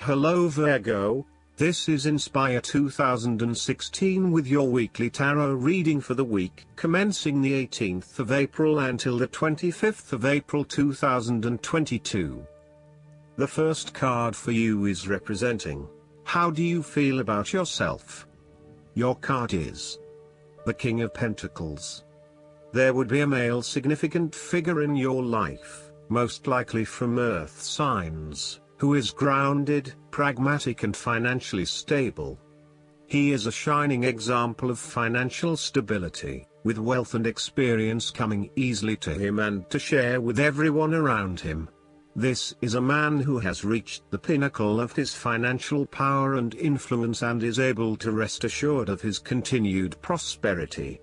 Hello Virgo, this is Inspire 2016 with your weekly tarot reading for the week commencing the 18th of April until the 25th of April 2022. The first card for you is representing, how do you feel about yourself? Your card is the King of Pentacles. There would be a male significant figure in your life, most likely from Earth signs, who is grounded, pragmatic and financially stable. He is a shining example of financial stability, with wealth and experience coming easily to him and to share with everyone around him. This is a man who has reached the pinnacle of his financial power and influence and is able to rest assured of his continued prosperity.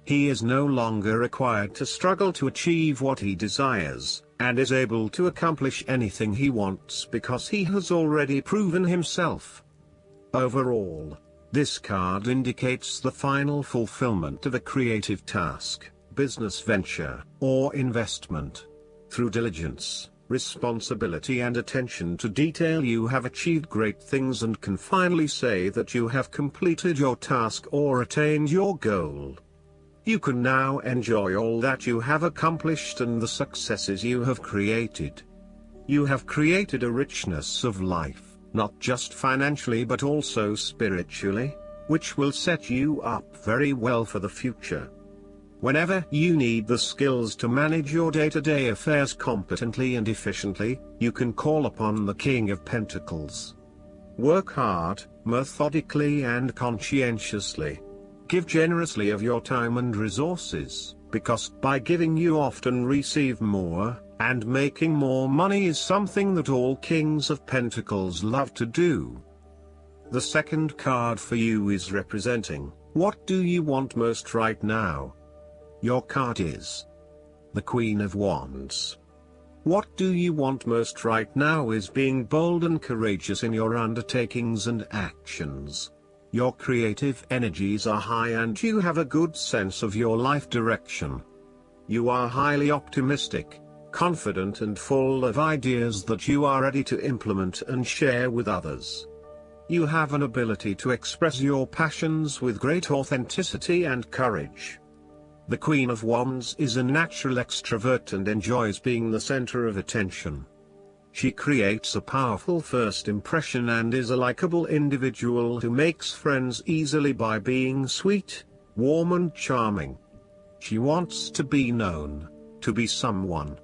He is no longer required to struggle to achieve what he desires, and is able to accomplish anything he wants because he has already proven himself. Overall, this card indicates the final fulfillment of a creative task, business venture, or investment. Through diligence, responsibility and attention to detail you have achieved great things and can finally say that you have completed your task or attained your goal. You can now enjoy all that you have accomplished and the successes you have created. You have created a richness of life, not just financially but also spiritually, which will set you up very well for the future. Whenever you need the skills to manage your day-to-day affairs competently and efficiently, you can call upon the King of Pentacles. Work hard, methodically and conscientiously. Give generously of your time and resources, because by giving you often receive more, and making more money is something that all Kings of Pentacles love to do. The second card for you is representing, what do you want most right now? Your card is the Queen of Wands. What do you want most right now is being bold and courageous in your undertakings and actions. Your creative energies are high and you have a good sense of your life direction. You are highly optimistic, confident and full of ideas that you are ready to implement and share with others. You have an ability to express your passions with great authenticity and courage. The Queen of Wands is a natural extrovert and enjoys being the center of attention. She creates a powerful first impression and is a likable individual who makes friends easily by being sweet, warm and charming. She wants to be known, to be someone.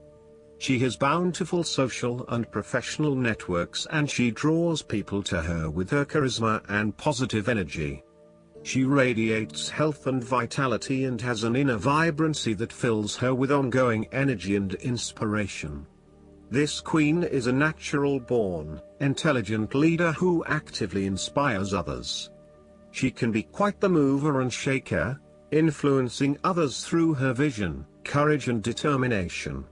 She has bountiful social and professional networks and she draws people to her with her charisma and positive energy. She radiates health and vitality and has an inner vibrancy that fills her with ongoing energy and inspiration. This queen is a natural-born, intelligent leader who actively inspires others. She can be quite the mover and shaker, influencing others through her vision, courage and determination.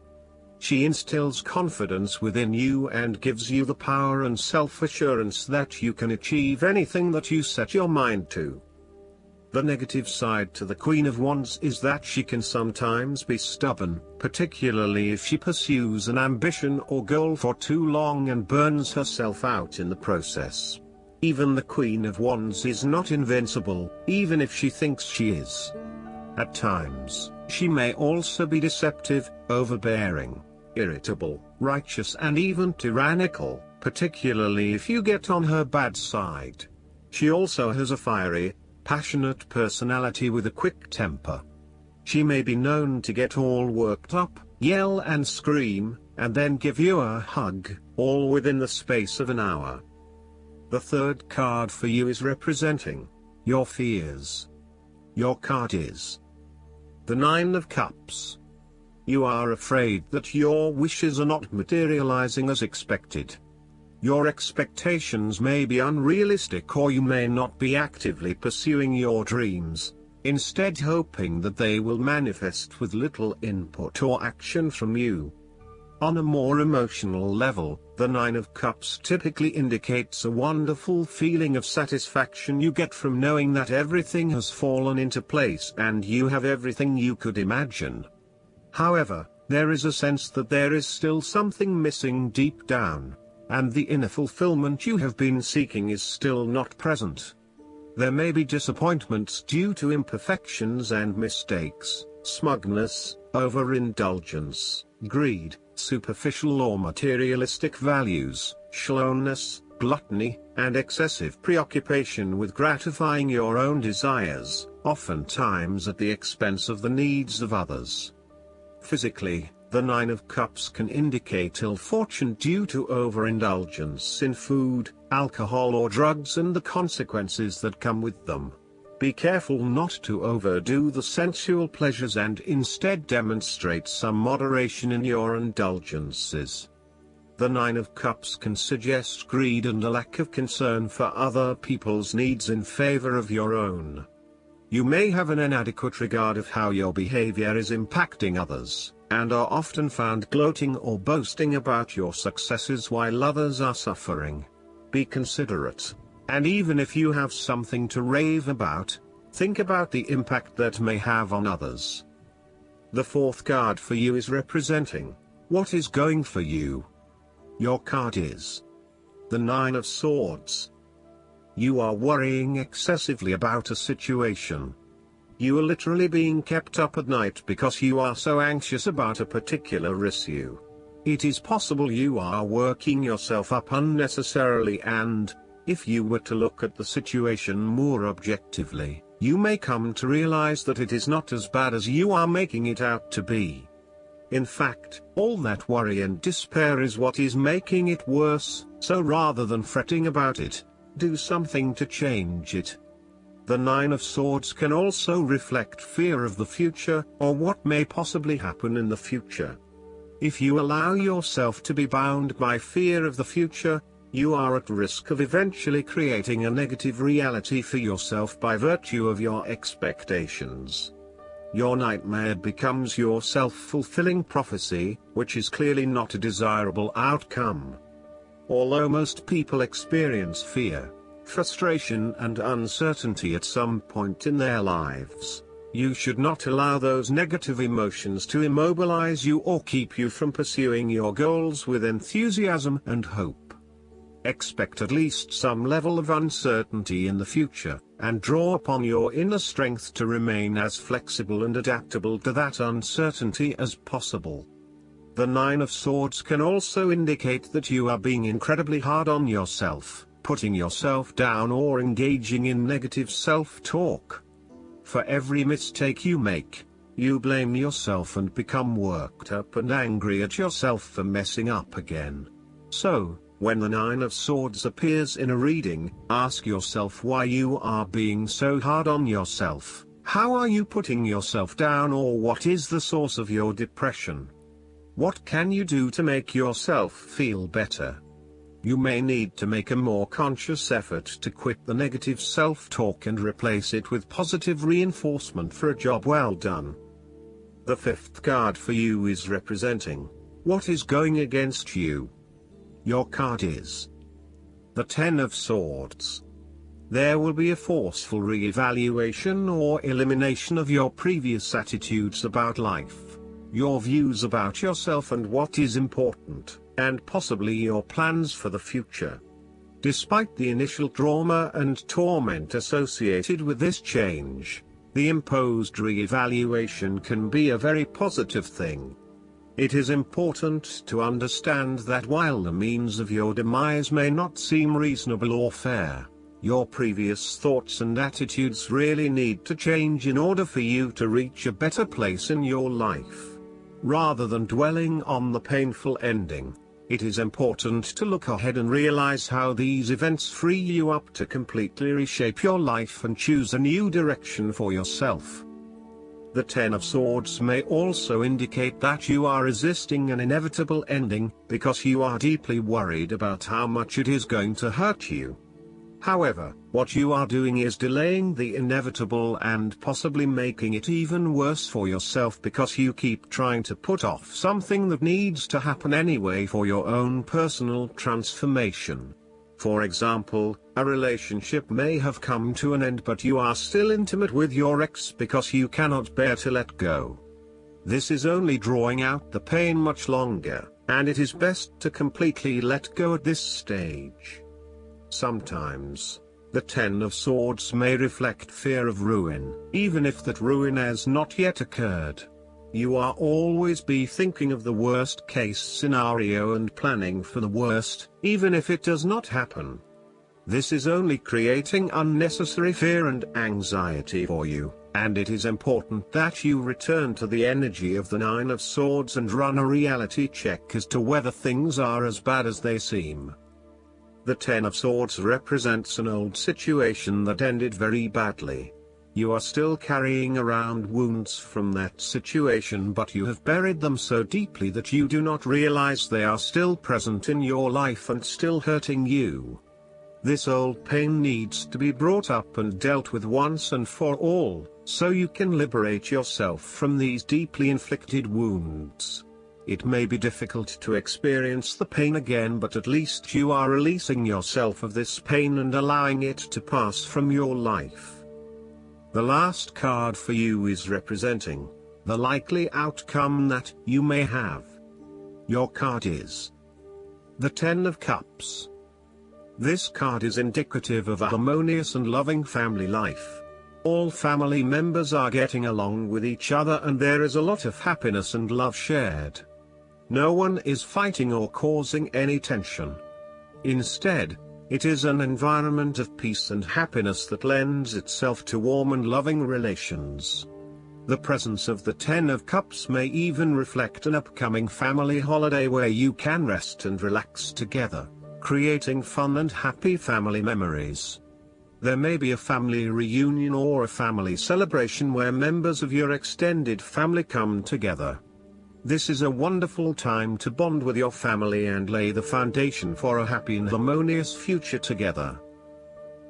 She instills confidence within you and gives you the power and self-assurance that you can achieve anything that you set your mind to. The negative side to the Queen of Wands is that she can sometimes be stubborn, particularly if she pursues an ambition or goal for too long and burns herself out in the process. Even the Queen of Wands is not invincible, even if she thinks she is. At times, she may also be deceptive, overbearing, irritable, righteous and even tyrannical, particularly if you get on her bad side. She also has a fiery, passionate personality with a quick temper. She may be known to get all worked up, yell and scream, and then give you a hug, all within the space of an hour. The third card for you is representing your fears. Your card is the Nine of Cups. You are afraid that your wishes are not materializing as expected. Your expectations may be unrealistic or you may not be actively pursuing your dreams, instead hoping that they will manifest with little input or action from you. On a more emotional level, the Nine of Cups typically indicates a wonderful feeling of satisfaction you get from knowing that everything has fallen into place and you have everything you could imagine. However, there is a sense that there is still something missing deep down. and the inner fulfillment you have been seeking is still not present. There may be disappointments due to imperfections and mistakes, smugness, overindulgence, greed, superficial or materialistic values, shallowness, gluttony, and excessive preoccupation with gratifying your own desires, oftentimes at the expense of the needs of others. Physically, the Nine of Cups can indicate ill fortune due to overindulgence in food, alcohol or drugs and the consequences that come with them. Be careful not to overdo the sensual pleasures and instead demonstrate some moderation in your indulgences. The Nine of Cups can suggest greed and a lack of concern for other people's needs in favor of your own. You may have an inadequate regard of how your behavior is impacting others, and are often found gloating or boasting about your successes while others are suffering. Be considerate, and even if you have something to rave about, think about the impact that may have on others. The fourth card for you is representing what is going for you. Your card is the Nine of Swords. You are worrying excessively about a situation. You are literally being kept up at night because you are so anxious about a particular issue. It is possible you are working yourself up unnecessarily, and, if you were to look at the situation more objectively, you may come to realize that it is not as bad as you are making it out to be. In fact, all that worry and despair is what is making it worse, so rather than fretting about it, do something to change it. The Nine of Swords can also reflect fear of the future, or what may possibly happen in the future. If you allow yourself to be bound by fear of the future, you are at risk of eventually creating a negative reality for yourself by virtue of your expectations. Your nightmare becomes your self-fulfilling prophecy, which is clearly not a desirable outcome. Although most people experience fear, frustration and uncertainty at some point in their lives, you should not allow those negative emotions to immobilize you or keep you from pursuing your goals with enthusiasm and hope. Expect at least some level of uncertainty in the future, and draw upon your inner strength to remain as flexible and adaptable to that uncertainty as possible. The Nine of Swords can also indicate that you are being incredibly hard on yourself, putting yourself down or engaging in negative self-talk. For every mistake you make, you blame yourself and become worked up and angry at yourself for messing up again. So, when the Nine of Swords appears in a reading, ask yourself why you are being so hard on yourself. How are you putting yourself down, or what is the source of your depression? What can you do to make yourself feel better? You may need to make a more conscious effort to quit the negative self-talk and replace it with positive reinforcement for a job well done. The fifth card for you is representing what is going against you. Your card is the Ten of Swords. There will be a forceful re-evaluation or elimination of your previous attitudes about life, your views about yourself and what is important, and possibly your plans for the future. Despite the initial trauma and torment associated with this change, the imposed re-evaluation can be a very positive thing. It is important to understand that while the means of your demise may not seem reasonable or fair, your previous thoughts and attitudes really need to change in order for you to reach a better place in your life. Rather than dwelling on the painful ending, it is important to look ahead and realize how these events free you up to completely reshape your life and choose a new direction for yourself. The Ten of Swords may also indicate that you are resisting an inevitable ending, because you are deeply worried about how much it is going to hurt you. However, what you are doing is delaying the inevitable and possibly making it even worse for yourself, because you keep trying to put off something that needs to happen anyway for your own personal transformation. For example, a relationship may have come to an end, but you are still intimate with your ex because you cannot bear to let go. This is only drawing out the pain much longer, and it is best to completely let go at this stage. Sometimes, the Ten of Swords may reflect fear of ruin, even if that ruin has not yet occurred. You are always be thinking of the worst case scenario and planning for the worst, even if it does not happen. This is only creating unnecessary fear and anxiety for you, and it is important that you return to the energy of the Nine of Swords and run a reality check as to whether things are as bad as they seem. The Ten of Swords represents an old situation that ended very badly. You are still carrying around wounds from that situation, but you have buried them so deeply that you do not realize they are still present in your life and still hurting you. This old pain needs to be brought up and dealt with once and for all, so you can liberate yourself from these deeply inflicted wounds. It may be difficult to experience the pain again, but at least you are releasing yourself of this pain and allowing it to pass from your life. The last card for you is representing the likely outcome that you may have. Your card is the Ten of Cups. This card is indicative of a harmonious and loving family life. All family members are getting along with each other and there is a lot of happiness and love shared. No one is fighting or causing any tension. Instead, it is an environment of peace and happiness that lends itself to warm and loving relations. The presence of the Ten of Cups may even reflect an upcoming family holiday where you can rest and relax together, creating fun and happy family memories. There may be a family reunion or a family celebration where members of your extended family come together. This is a wonderful time to bond with your family and lay the foundation for a happy and harmonious future together.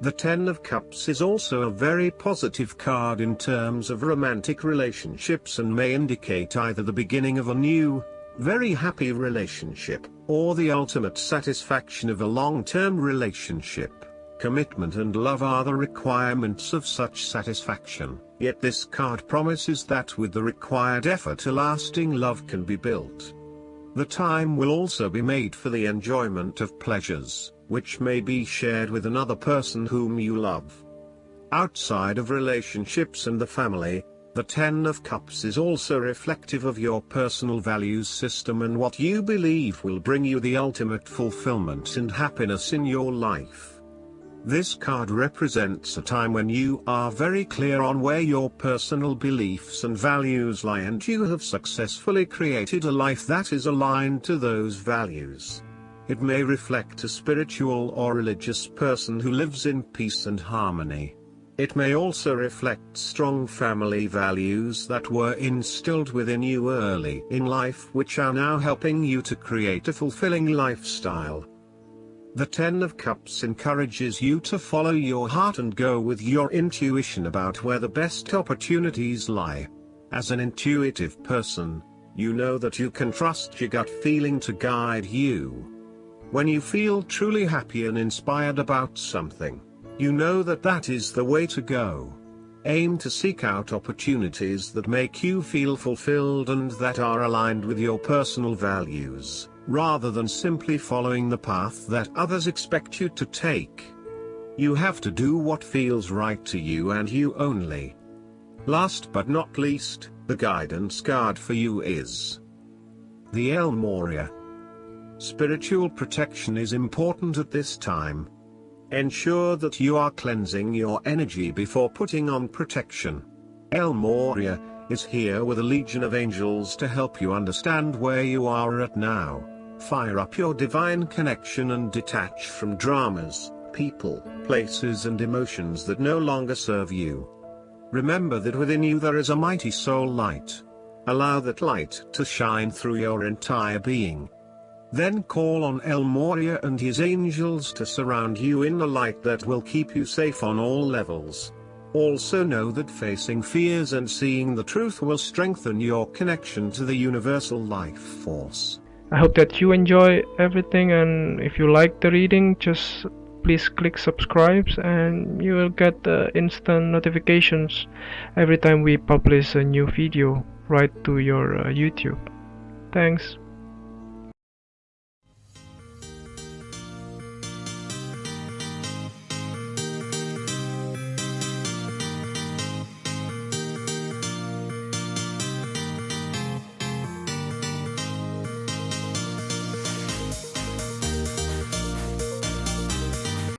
The Ten of Cups is also a very positive card in terms of romantic relationships and may indicate either the beginning of a new, very happy relationship, or the ultimate satisfaction of a long-term relationship. Commitment and love are the requirements of such satisfaction, yet this card promises that with the required effort a lasting love can be built. The time will also be made for the enjoyment of pleasures, which may be shared with another person whom you love. Outside of relationships and the family, the Ten of Cups is also reflective of your personal values system and what you believe will bring you the ultimate fulfillment and happiness in your life. This card represents a time when you are very clear on where your personal beliefs and values lie and you have successfully created a life that is aligned to those values. It may reflect a spiritual or religious person who lives in peace and harmony. It may also reflect strong family values that were instilled within you early in life which are now helping you to create a fulfilling lifestyle. The Ten of Cups encourages you to follow your heart and go with your intuition about where the best opportunities lie. As an intuitive person, you know that you can trust your gut feeling to guide you. When you feel truly happy and inspired about something, you know that that is the way to go. Aim to seek out opportunities that make you feel fulfilled and that are aligned with your personal values, rather than simply following the path that others expect you to take. You have to do what feels right to you and you only. Last but not least, the guidance card for you is the El Moria. Spiritual protection is important at this time. Ensure that you are cleansing your energy before putting on protection. El Moria is here with a legion of angels to help you understand where you are at now. Fire up your divine connection and detach from dramas, people, places and emotions that no longer serve you. Remember that within you there is a mighty soul light. Allow that light to shine through your entire being. Then call on El Moria and his angels to surround you in the light that will keep you safe on all levels. Also know that facing fears and seeing the truth will strengthen your connection to the universal life force. I hope that you enjoy everything, and if you like the reading, just please click subscribe and you will get instant notifications every time we publish a new video right to your YouTube. Thanks.